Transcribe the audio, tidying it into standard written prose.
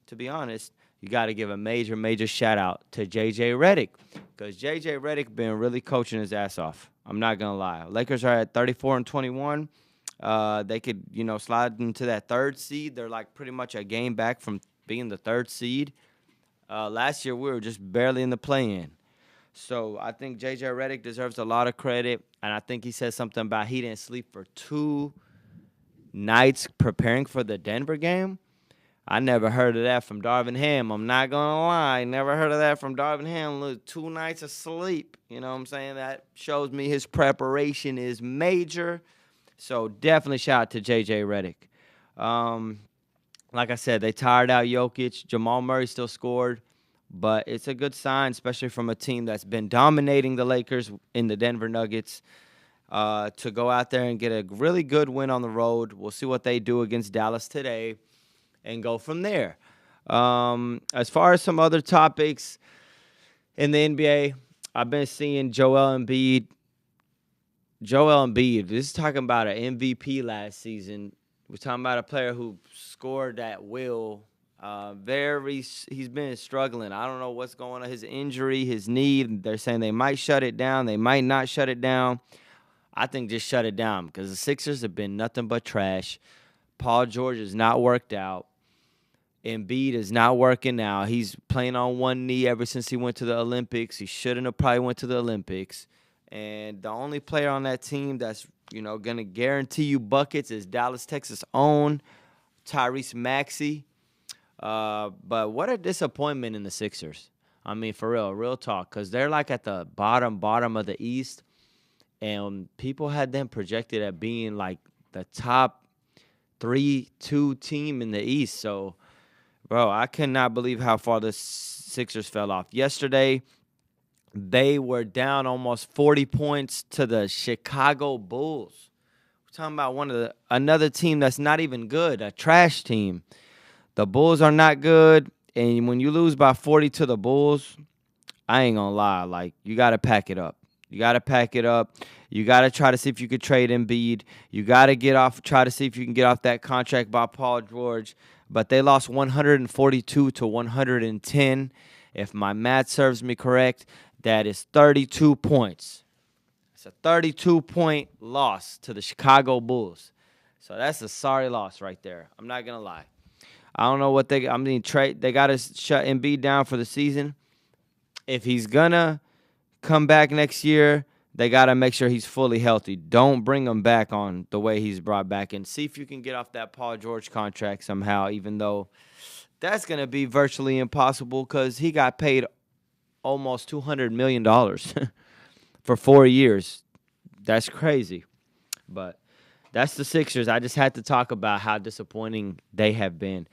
to be honest, you got to give a major, major shout out to J.J. Redick because J.J. Redick been really coaching his ass off. I'm not gonna lie. Lakers are at 34-21. They could, slide into that third seed. They're like pretty much a game back from being the third seed. Last year we were just barely in the play-in. So I think J.J. Redick deserves a lot of credit, and I think he said something about he didn't sleep for 2 nights preparing for the Denver game. I never heard of that from Darvin Ham. I'm not going to lie. Never heard of that from Darvin Ham. Look, 2 nights of sleep. You know what I'm saying? That shows me his preparation is major. So definitely shout out to J.J. Redick. Like I said, they tired out Jokic. Jamal Murray still scored. But it's a good sign, especially from a team that's been dominating the Lakers in the Denver Nuggets, to go out there and get a really good win on the road. We'll see what they do against Dallas today and go from there. As far as some other topics in the NBA, I've been seeing Joel Embiid. This is talking about an MVP last season. We're talking about a player who scored at will. He's been struggling. I don't know what's going on. His injury, his knee. They're saying they might shut it down. They might not shut it down. I think just shut it down because the Sixers have been nothing but trash. Paul George has not worked out. Embiid is not working out. He's playing on one knee ever since he went to the Olympics. He shouldn't have probably went to the Olympics. And the only player on that team that's, going to guarantee you buckets is Dallas, Texas' own Tyrese Maxey. But what a disappointment in the Sixers. I mean, for real talk, because they're like at the bottom of the East, and people had them projected at being like the top 3-2 team in the East. So, bro, I cannot believe how far the Sixers fell off. Yesterday, they were down almost 40 points to the Chicago Bulls. We're talking about another team that's not even good, a trash team. The Bulls are not good, and when you lose by 40 to the Bulls, I ain't gonna lie. Like, you got to pack it up. You got to pack it up. You got to try to see if you could trade Embiid. You got to try to see if you can get off that contract by Paul George. But they lost 142 to 110. If my math serves me correct, that is 32 points. It's a 32-point loss to the Chicago Bulls. So that's a sorry loss right there. I'm not going to lie. I don't know what they got to shut Embiid down for the season. If he's going to come back next year, they got to make sure he's fully healthy. Don't bring him back on the way he's brought back. And see if you can get off that Paul George contract somehow, even though that's going to be virtually impossible because he got paid almost $200 million for 4 years. That's crazy. But that's the Sixers. I just had to talk about how disappointing they have been.